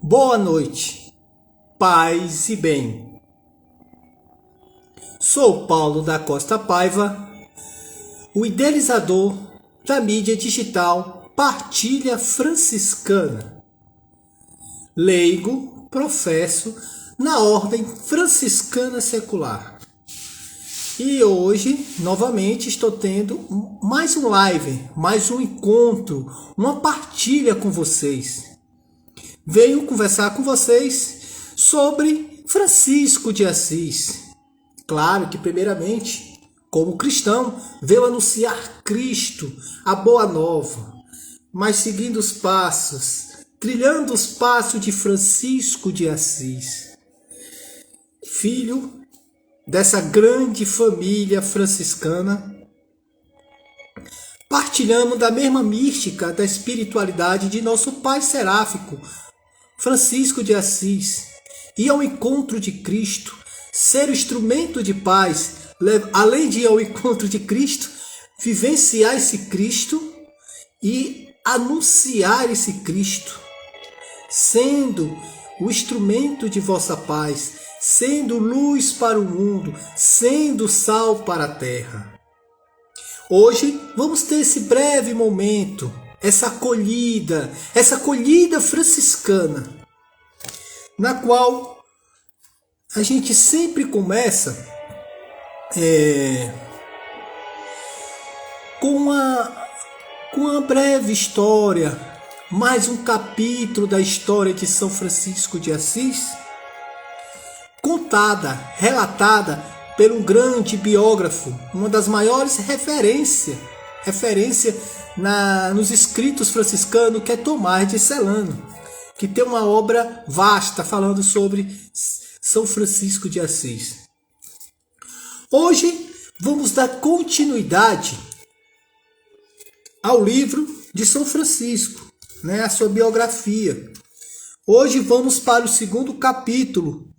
Boa noite, paz e bem. Sou Paulo da Costa Paiva, o idealizador da mídia digital Partilha Franciscana. Leigo, professo na Ordem Franciscana Secular. E hoje, novamente, estou tendo mais um live, mais um encontro, uma partilha com vocês. Venho conversar com vocês sobre Francisco de Assis. Claro que, primeiramente, como cristão, veio anunciar Cristo, a boa nova, mas seguindo os passos, trilhando os passos de Francisco de Assis, filho dessa grande família franciscana, partilhamos da mesma mística da espiritualidade de nosso pai seráfico, Francisco de Assis, ir ao encontro de Cristo, ser o instrumento de paz, além de ir ao encontro de Cristo, vivenciar esse Cristo e anunciar esse Cristo, sendo o instrumento de vossa paz, sendo luz para o mundo, sendo sal para a terra. Hoje vamos ter esse breve momento, essa acolhida franciscana, na qual a gente sempre começa com uma breve história, mais um capítulo da história de São Francisco de Assis, contada, relatada por um grande biógrafo, uma das maiores referência nos escritos franciscanos, que é Tomás de Celano, que tem uma obra vasta falando sobre São Francisco de Assis. Hoje vamos dar continuidade ao livro de São Francisco, a sua biografia. Hoje vamos para o segundo capítulo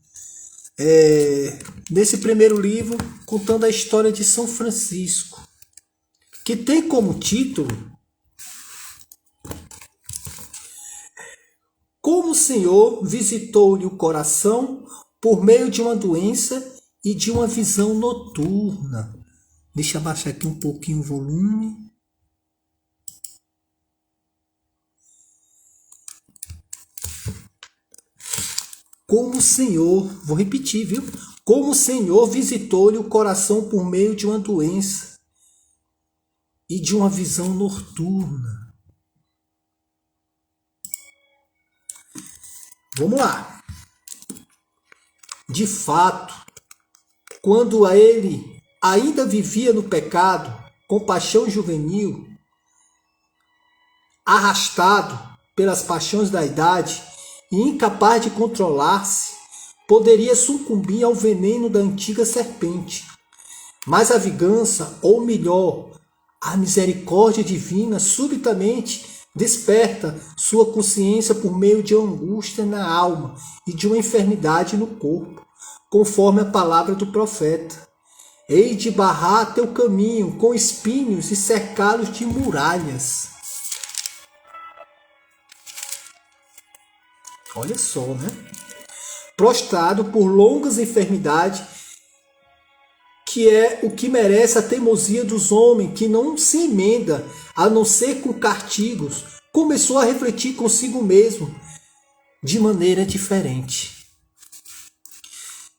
desse primeiro livro, contando a história de São Francisco, que tem como título Como o Senhor visitou-lhe o coração por meio de uma doença e de uma visão noturna. Deixa eu abaixar aqui um pouquinho o volume. Como o Senhor, vou repetir, viu? Como o Senhor visitou-lhe o coração por meio de uma doença e de uma visão noturna. Vamos lá. De fato, quando ele ainda vivia no pecado, com paixão juvenil, arrastado pelas paixões da idade e incapaz de controlar-se, poderia sucumbir ao veneno da antiga serpente. Mas a vingança, ou melhor, a misericórdia divina, subitamente desperta sua consciência por meio de uma angústia na alma e de uma enfermidade no corpo, conforme a palavra do profeta. Hei de barrar teu caminho com espinhos e cercá-los de muralhas. Olha só, Prostrado por longas enfermidades, que é o que merece a teimosia dos homens, que não se emenda, a não ser com castigos, começou a refletir consigo mesmo de maneira diferente.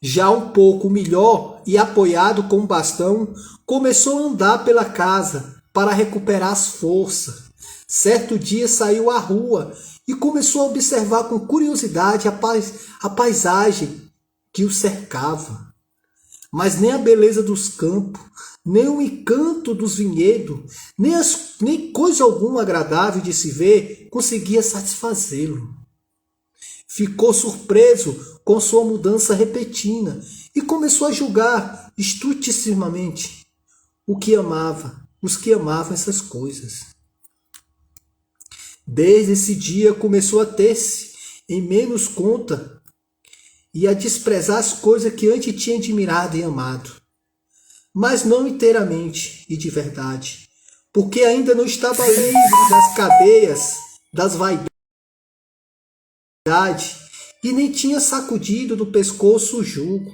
Já um pouco melhor e apoiado com um bastão, começou a andar pela casa para recuperar as forças. Certo dia saiu à rua e começou a observar com curiosidade a paisagem que o cercava. Mas nem a beleza dos campos, nem o encanto dos vinhedos, nem coisa alguma agradável de se ver conseguia satisfazê-lo. Ficou surpreso com sua mudança repentina e começou a julgar estutissimamente os que amavam essas coisas. Desde esse dia começou a ter-se em menos conta e a desprezar as coisas que antes tinha admirado e amado, mas não inteiramente e de verdade, porque ainda não estava livre das cadeias das vaidades e nem tinha sacudido do pescoço o jugo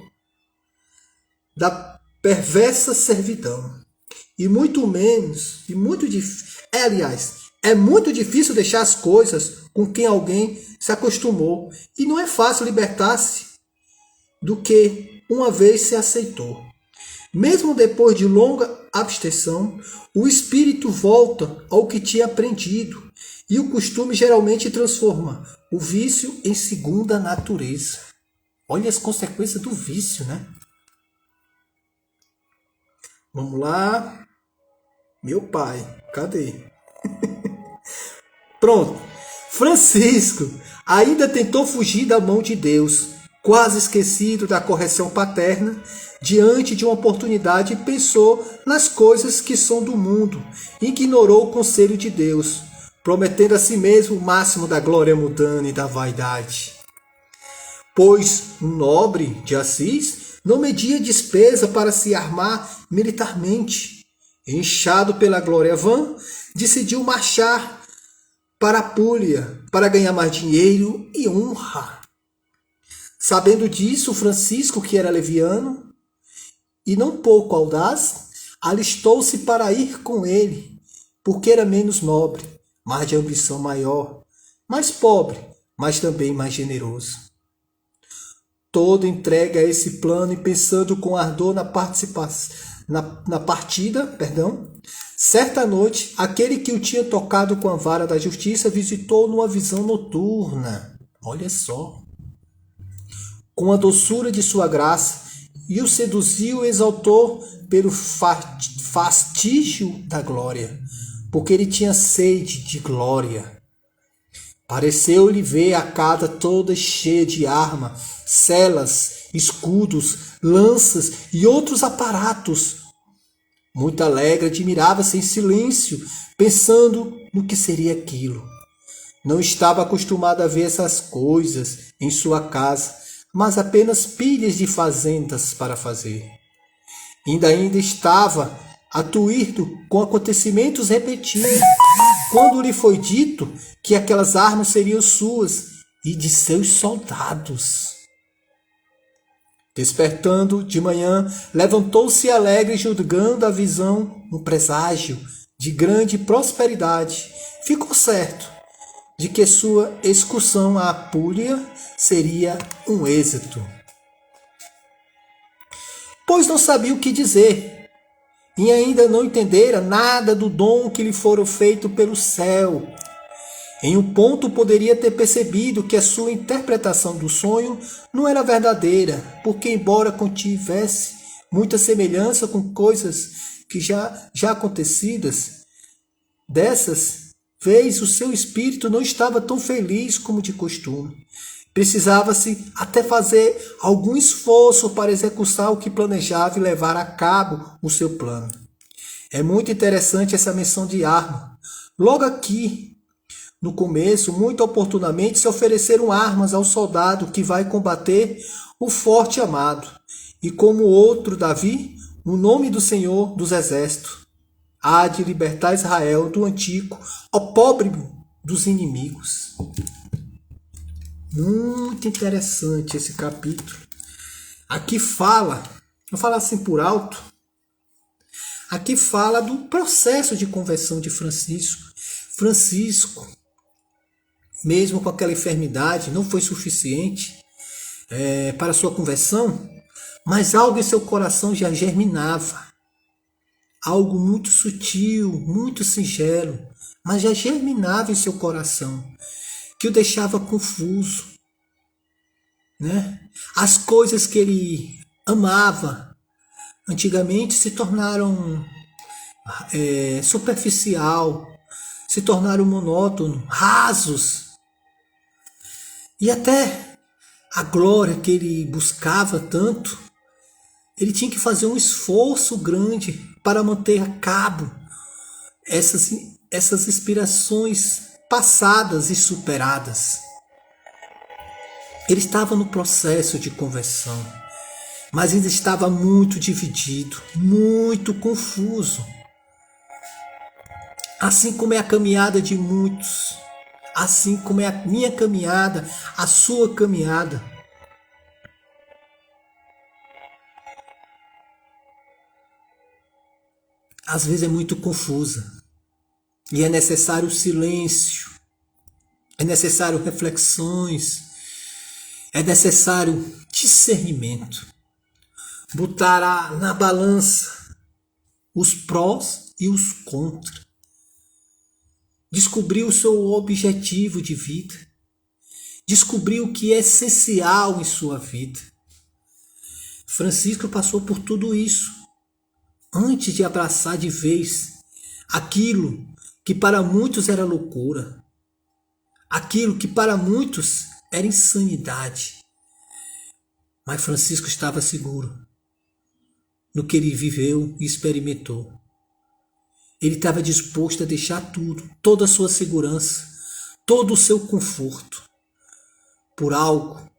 da perversa servidão. E muito menos, é muito difícil deixar as coisas com quem alguém se acostumou. E não é fácil libertar-se do que uma vez se aceitou. Mesmo depois de longa abstenção, o espírito volta ao que tinha aprendido, e o costume geralmente transforma o vício em segunda natureza. Olha as consequências do vício, né? Vamos lá. Meu pai, cadê? Pronto. Francisco ainda tentou fugir da mão de Deus, quase esquecido da correção paterna. Diante de uma oportunidade, pensou nas coisas que são do mundo e ignorou o conselho de Deus, prometendo a si mesmo o máximo da glória mundana e da vaidade. Pois um nobre de Assis não media despesa para se armar militarmente. Inchado pela glória vã, decidiu marchar para a Púlia para ganhar mais dinheiro e honra. Sabendo disso, Francisco, que era leviano e não pouco audaz, alistou-se para ir com ele, porque era menos nobre, mas de ambição maior, mais pobre, mas também mais generoso. Todo entregue a esse plano e pensando com ardor na partida, certa noite, aquele que o tinha tocado com a vara da justiça visitou numa visão noturna. Olha só. Com a doçura de sua graça, e o seduziu e exaltou pelo fastígio da glória, porque ele tinha sede de glória. Pareceu-lhe ver a casa toda cheia de arma, selas, escudos, lanças e outros aparatos. Muito alegre, admirava-se em silêncio, pensando no que seria aquilo. Não estava acostumado a ver essas coisas em sua casa, mas apenas pilhas de fazendas para fazer. Ainda estava atuído com acontecimentos repetidos, quando lhe foi dito que aquelas armas seriam suas e de seus soldados. Despertando de manhã, levantou-se alegre, julgando a visão um presságio de grande prosperidade. Ficou certo de que sua excursão à Apúlia seria um êxito. Pois não sabia o que dizer, e ainda não entendera nada do dom que lhe fora feito pelo céu. Em um ponto poderia ter percebido que a sua interpretação do sonho não era verdadeira, porque embora contivesse muita semelhança com coisas que já acontecidas, dessas vez o seu espírito não estava tão feliz como de costume. Precisava-se até fazer algum esforço para executar o que planejava e levar a cabo o seu plano. É muito interessante essa menção de arma. Logo aqui, no começo, muito oportunamente, se ofereceram armas ao soldado que vai combater o forte amado. E como outro Davi, o nome do Senhor dos Exércitos há de libertar Israel do antigo opróbrio dos inimigos. Muito interessante esse capítulo. Aqui fala, vou falar assim por alto, aqui fala do processo de conversão de Francisco. Francisco, mesmo com aquela enfermidade, não foi suficiente para sua conversão, mas algo em seu coração já germinava. Algo muito sutil, muito singelo, mas já germinava em seu coração, que o deixava confuso, né? As coisas que ele amava antigamente se tornaram superficial, se tornaram monótono, rasos. E até a glória que ele buscava tanto, ele tinha que fazer um esforço grande para manter a cabo essas inspirações passadas e superadas. Ele estava no processo de conversão, mas ainda estava muito dividido, muito confuso. Assim como é a caminhada de muitos, assim como é a minha caminhada, a sua caminhada. Às vezes é muito confusa e é necessário silêncio, é necessário reflexões, é necessário discernimento, botar na balança os prós e os contras, descobrir o seu objetivo de vida, descobrir o que é essencial em sua vida. Francisco passou por tudo isso antes de abraçar de vez aquilo que para muitos era loucura, aquilo que para muitos era insanidade. Mas Francisco estava seguro no que ele viveu e experimentou. Ele estava disposto a deixar tudo, toda a sua segurança, todo o seu conforto, por algo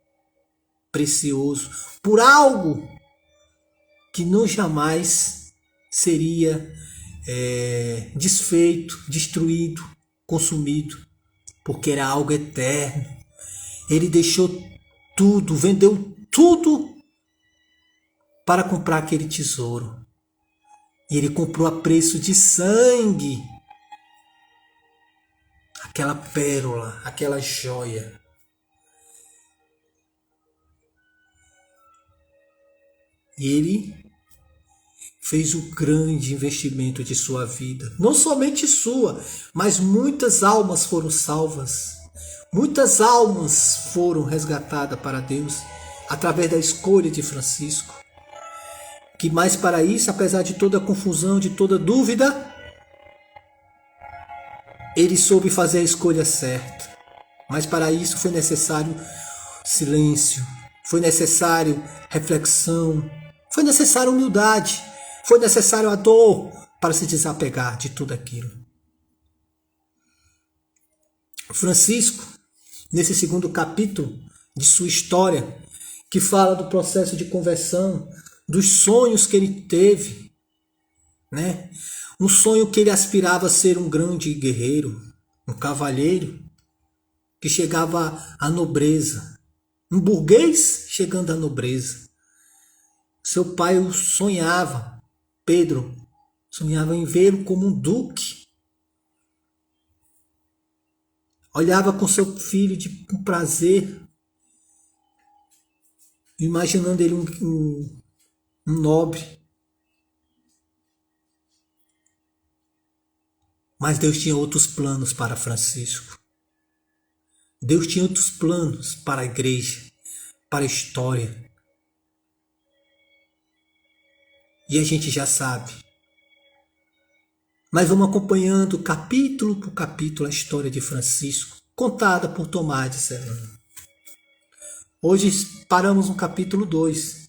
precioso, por algo que não jamais seria desfeito, destruído, consumido, porque era algo eterno. Ele deixou tudo, vendeu tudo para comprar aquele tesouro. E ele comprou a preço de sangue aquela pérola, aquela joia. E ele fez o grande investimento de sua vida. Não somente sua, mas muitas almas foram salvas. Muitas almas foram resgatadas para Deus através da escolha de Francisco. Que mais para isso, apesar de toda a confusão, de toda dúvida, ele soube fazer a escolha certa. Mas para isso foi necessário silêncio, foi necessário reflexão, foi necessário humildade, foi necessário a dor para se desapegar de tudo aquilo. Francisco, nesse segundo capítulo de sua história, que fala do processo de conversão, dos sonhos que ele teve, né? Um sonho que ele aspirava a ser um grande guerreiro, um cavalheiro que chegava à nobreza, um burguês chegando à nobreza. Seu pai o sonhava, Pedro sonhava em vê-lo como um duque. Olhava com seu filho com prazer, imaginando ele um nobre. Mas Deus tinha outros planos para Francisco. Deus tinha outros planos para a igreja, para a história. E a gente já sabe. Mas vamos acompanhando capítulo por capítulo a história de Francisco, contada por Tomás de Celano. Hoje paramos no capítulo 2.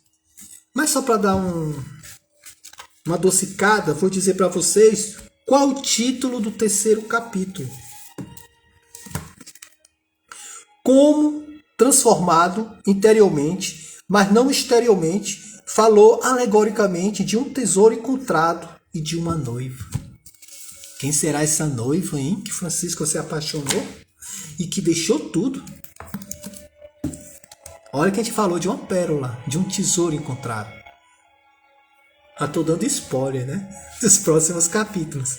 Mas só para dar uma adocicada, vou dizer para vocês qual o título do terceiro capítulo. Como transformado interiormente, mas não exteriormente, falou alegoricamente de um tesouro encontrado e de uma noiva. Quem será essa noiva, hein? Que Francisco se apaixonou e que deixou tudo. Olha que a gente falou de uma pérola, de um tesouro encontrado. Já estou dando spoiler, né? Dos próximos capítulos.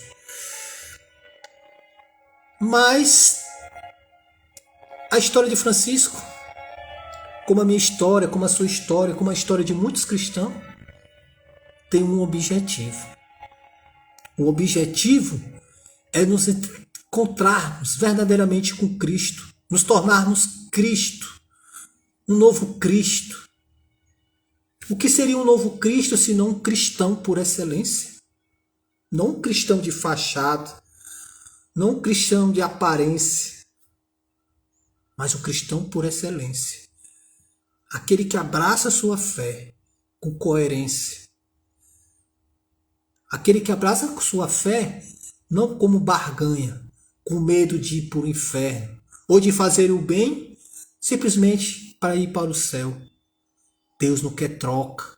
Mas a história de Francisco, como a minha história, como a sua história, como a história de muitos cristãos, tem um objetivo. O objetivo é nos encontrarmos verdadeiramente com Cristo, nos tornarmos Cristo, um novo Cristo. O que seria um novo Cristo se não um cristão por excelência? Não um cristão de fachada, não um cristão de aparência, mas um cristão por excelência. Aquele que abraça a sua fé com coerência. Aquele que abraça a sua fé não como barganha, com medo de ir para o inferno, ou de fazer o bem simplesmente para ir para o céu. Deus não quer troca,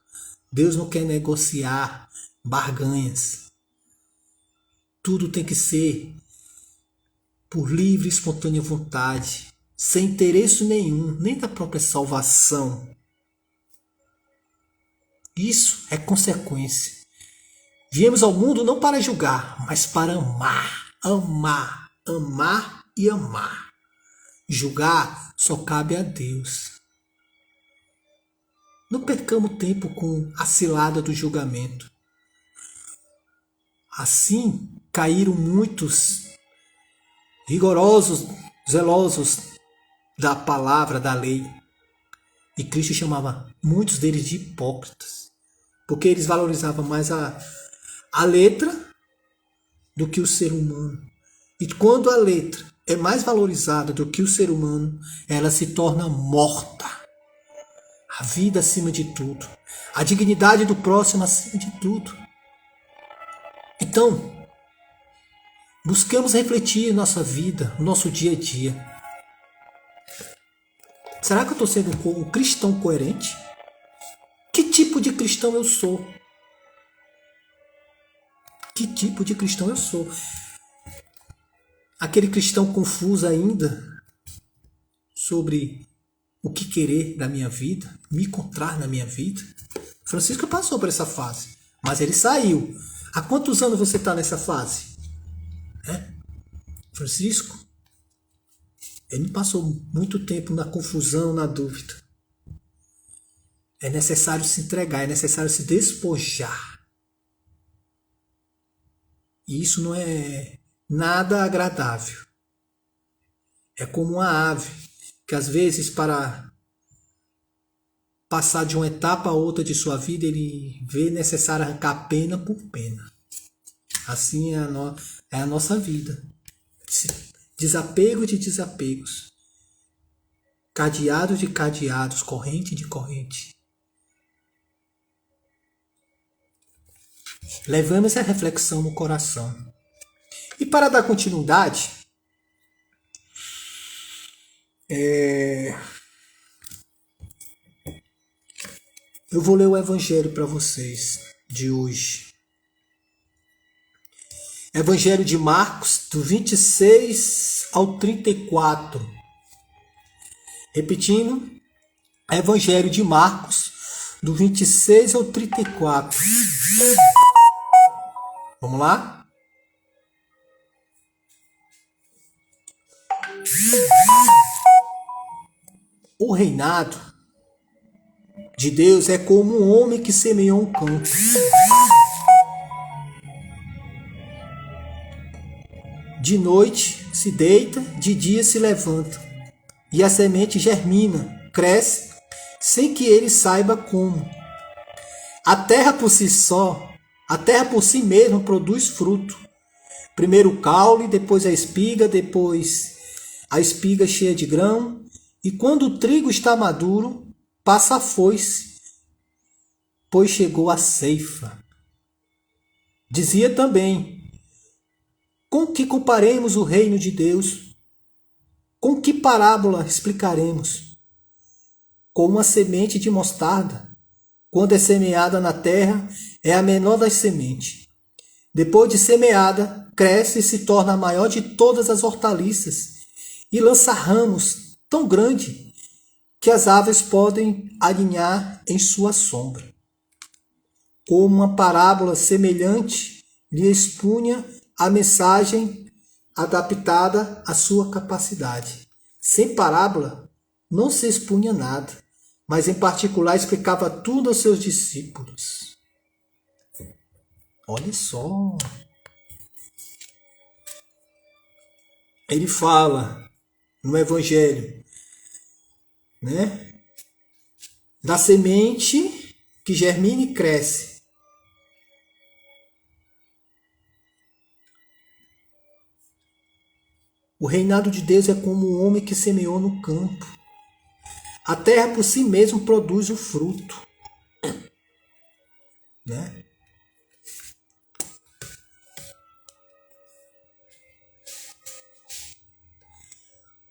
Deus não quer negociar barganhas. Tudo tem que ser por livre e espontânea vontade, sem interesse nenhum, nem da própria salvação. Isso é consequência. Viemos ao mundo não para julgar, mas para amar, amar, amar e amar. Julgar só cabe a Deus. Não percamos tempo com a cilada do julgamento. Assim caíram muitos rigorosos, zelosos da palavra, da lei. E Cristo chamava muitos deles de hipócritas, porque eles valorizavam mais a letra do que o ser humano. E quando a letra é mais valorizada do que o ser humano, ela se torna morta. A vida acima de tudo. A dignidade do próximo acima de tudo. Então, busquemos refletir nossa vida, nosso dia a dia. Será que eu estou sendo um cristão coerente? Que tipo de cristão eu sou? Que tipo de cristão eu sou? Aquele cristão confuso ainda sobre o que querer da minha vida, me encontrar na minha vida? Francisco passou por essa fase, mas ele saiu. Há quantos anos você está nessa fase? Francisco, ele passou muito tempo na confusão, na dúvida. É necessário se entregar, é necessário se despojar. E isso não é nada agradável. É como uma ave, que às vezes para passar de uma etapa a outra de sua vida, ele vê necessário arrancar pena por pena. Assim é a nossa vida. Desapego de desapegos. Cadeado de cadeados, corrente de corrente. Levamos essa reflexão no coração. E para dar continuidade, eu vou ler o Evangelho para vocês de hoje. Evangelho de Marcos, do 26 ao 34. Repetindo, Evangelho de Marcos, do 26 ao 34. Vamos lá? O reinado de Deus é como um homem que semeou um campo. De noite se deita, de dia se levanta, e a semente germina, cresce, sem que ele saiba como. A terra por si mesma produz fruto. Primeiro o caule, depois a espiga cheia de grão, e quando o trigo está maduro, passa a foice, pois chegou a ceifa. Dizia também: com que comparemos o reino de Deus? Com que parábola explicaremos? Com uma semente de mostarda, quando é semeada na terra, é a menor das sementes. Depois de semeada, cresce e se torna a maior de todas as hortaliças, e lança ramos tão grande que as aves podem aninhar em sua sombra. Como uma parábola semelhante, lhe expunha a mensagem adaptada à sua capacidade. Sem parábola, não se expunha nada, mas em particular explicava tudo aos seus discípulos. Olha só. Ele fala no Evangelho, né? Da semente que germina e cresce. O reinado de Deus é como um homem que semeou no campo. A terra por si mesma produz o fruto. Né?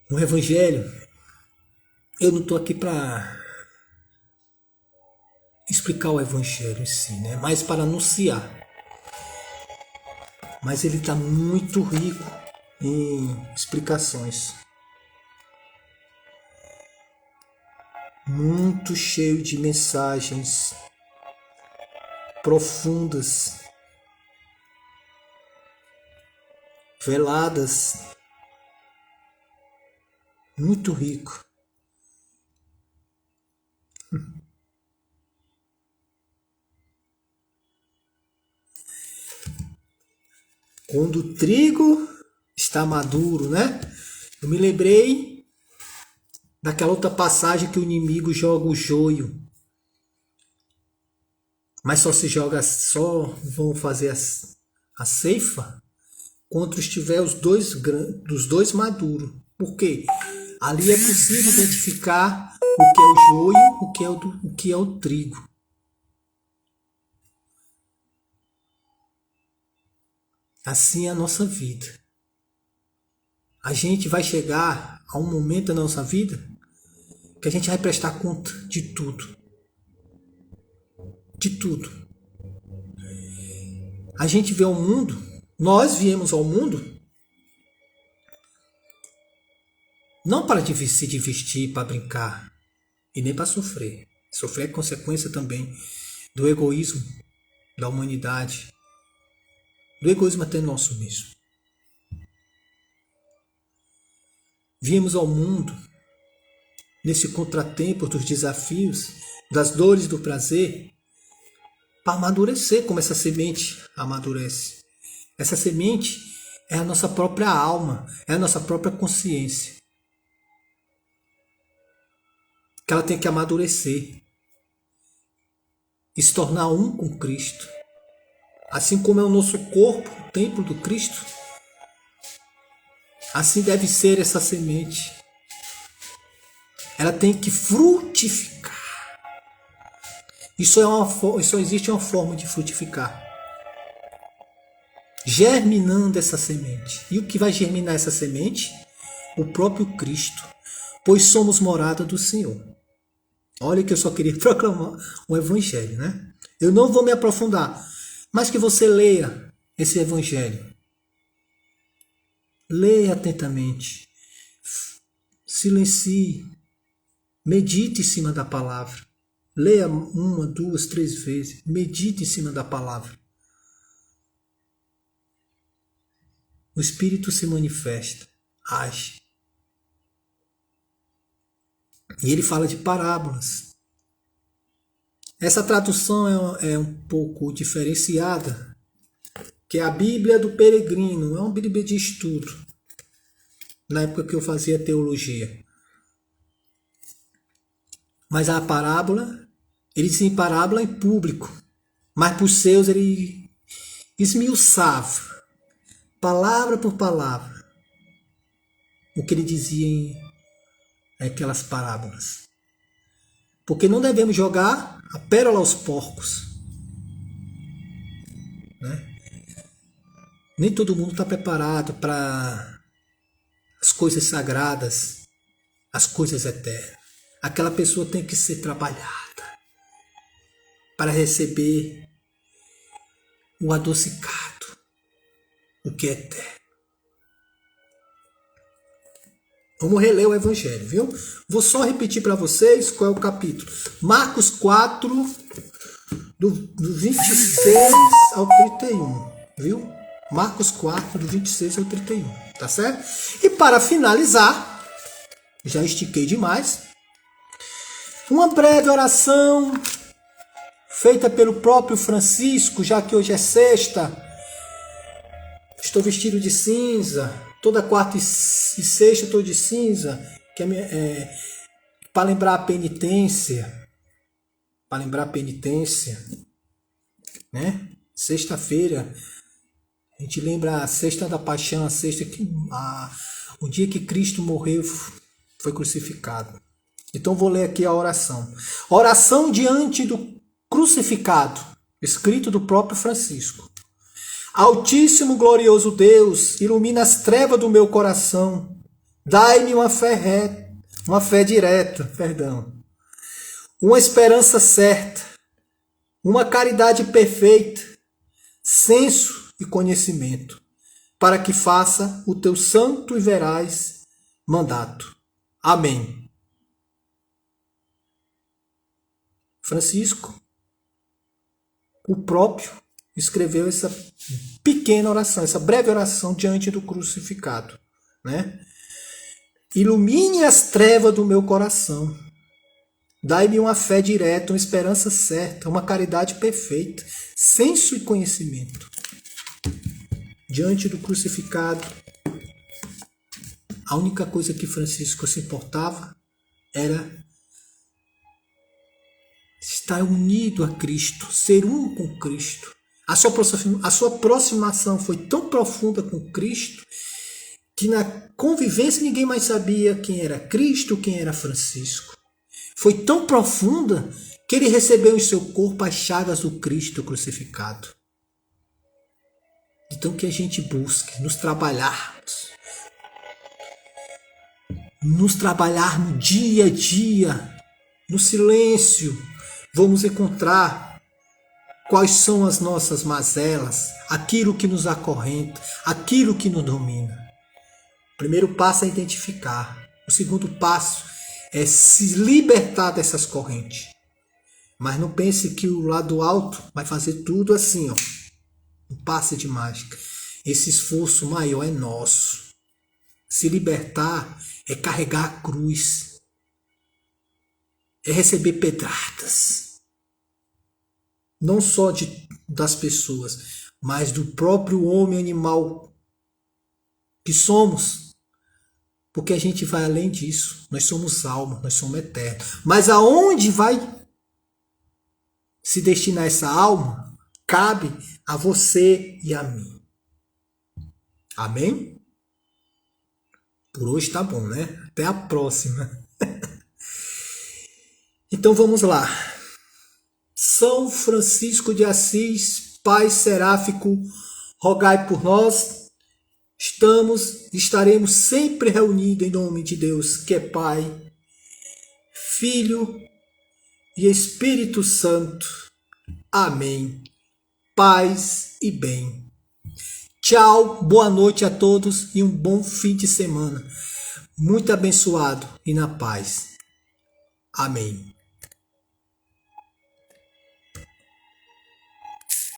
No Evangelho, eu não estou aqui para explicar o Evangelho em si, né? Mas para anunciar. Mas ele está muito rico em explicações. Muito cheio de mensagens profundas, veladas, muito rico. Quando o trigo está maduro, né? Eu me lembrei daquela outra passagem que o inimigo joga o joio. Mas só vão fazer a ceifa quando estiver os dois maduros. Por quê? Ali é possível identificar o que é o joio, o que é o trigo. Assim é a nossa vida. A gente vai chegar a um momento da nossa vida que a gente vai prestar conta de tudo. De tudo. A gente vê o mundo, nós viemos ao mundo não para se divertir, para brincar e nem para sofrer. Sofrer é consequência também do egoísmo da humanidade, do egoísmo até nosso mesmo. Viemos ao mundo nesse contratempo dos desafios, das dores do prazer, para amadurecer como essa semente amadurece. Essa semente é a nossa própria alma, é a nossa própria consciência. Que ela tem que amadurecer e se tornar um com Cristo. Assim como é o nosso corpo, o templo do Cristo, assim deve ser essa semente. Ela tem que frutificar. E só existe uma forma de frutificar. Germinando essa semente. E o que vai germinar essa semente? O próprio Cristo. Pois somos morada do Senhor. Olha que eu só queria proclamar um evangelho, né? Eu não vou me aprofundar, mas que você leia esse evangelho. Leia atentamente. Silencie. Medite em cima da palavra. Leia 1, 2, 3 vezes. Medite em cima da palavra. O Espírito se manifesta, age. E ele fala de parábolas. Essa tradução é um pouco diferenciada, que é a Bíblia do Peregrino. É uma Bíblia de estudo, na época que eu fazia teologia. Mas a parábola, ele dizia parábola em público, mas para os seus ele esmiuçava, palavra por palavra, o que ele dizia em aquelas parábolas. Porque não devemos jogar a pérola aos porcos. Né? Nem todo mundo está preparado para as coisas sagradas, as coisas eternas. Aquela pessoa tem que ser trabalhada para receber o adocicado, o que é eterno. Vamos reler o Evangelho, viu? Vou só repetir para vocês qual é o capítulo. Marcos 4, do 26 ao 31, viu? Marcos 4, do 26 ao 31, tá certo? E para finalizar, já estiquei demais, uma breve oração feita pelo próprio Francisco, já que hoje é sexta. Estou vestido de cinza. Toda quarta e sexta estou de cinza. Que para lembrar a penitência. Para lembrar a penitência. Né? Sexta-feira. A gente lembra a sexta da paixão. O dia que Cristo morreu, foi crucificado. Então vou ler aqui a oração. Oração diante do crucificado, escrito do próprio Francisco. Altíssimo glorioso Deus, ilumina as trevas do meu coração. Dai-me uma fé direta, uma esperança certa, uma caridade perfeita, senso e conhecimento. para que faça o teu santo e veraz mandato. Amém. Francisco, o próprio, escreveu essa pequena oração, essa breve oração diante do crucificado, né? Ilumine as trevas do meu coração. Dai-me uma fé direta, uma esperança certa, uma caridade perfeita, senso e conhecimento. Diante do crucificado, a única coisa que Francisco se importava era estar unido a Cristo, ser um com Cristo. A sua aproximação foi tão profunda com Cristo que na convivência ninguém mais sabia quem era Cristo, quem era Francisco. Foi tão profunda que ele recebeu em seu corpo as chagas do Cristo crucificado. Então que a gente busque nos trabalhar no dia a dia, no silêncio. Vamos encontrar quais são as nossas mazelas, aquilo que nos acorrenta, aquilo que nos domina. O primeiro passo é identificar. O segundo passo é se libertar dessas correntes. Mas não pense que o lado alto vai fazer tudo assim, ó. Um passe de mágica. Esse esforço maior é nosso. Se libertar é carregar a cruz. É receber pedradas. Não só das pessoas, mas do próprio homem animal que somos. Porque a gente vai além disso. Nós somos alma, nós somos eternos. Mas aonde vai se destinar essa alma, cabe a você e a mim. Amém? Por hoje tá bom, né? Até a próxima. Então vamos lá. São Francisco de Assis, Pai seráfico, rogai por nós. Estaremos sempre reunidos em nome de Deus, que é Pai, Filho e Espírito Santo. Amém. Paz e bem. Tchau, boa noite a todos e um bom fim de semana. Muito abençoado e na paz. Amém.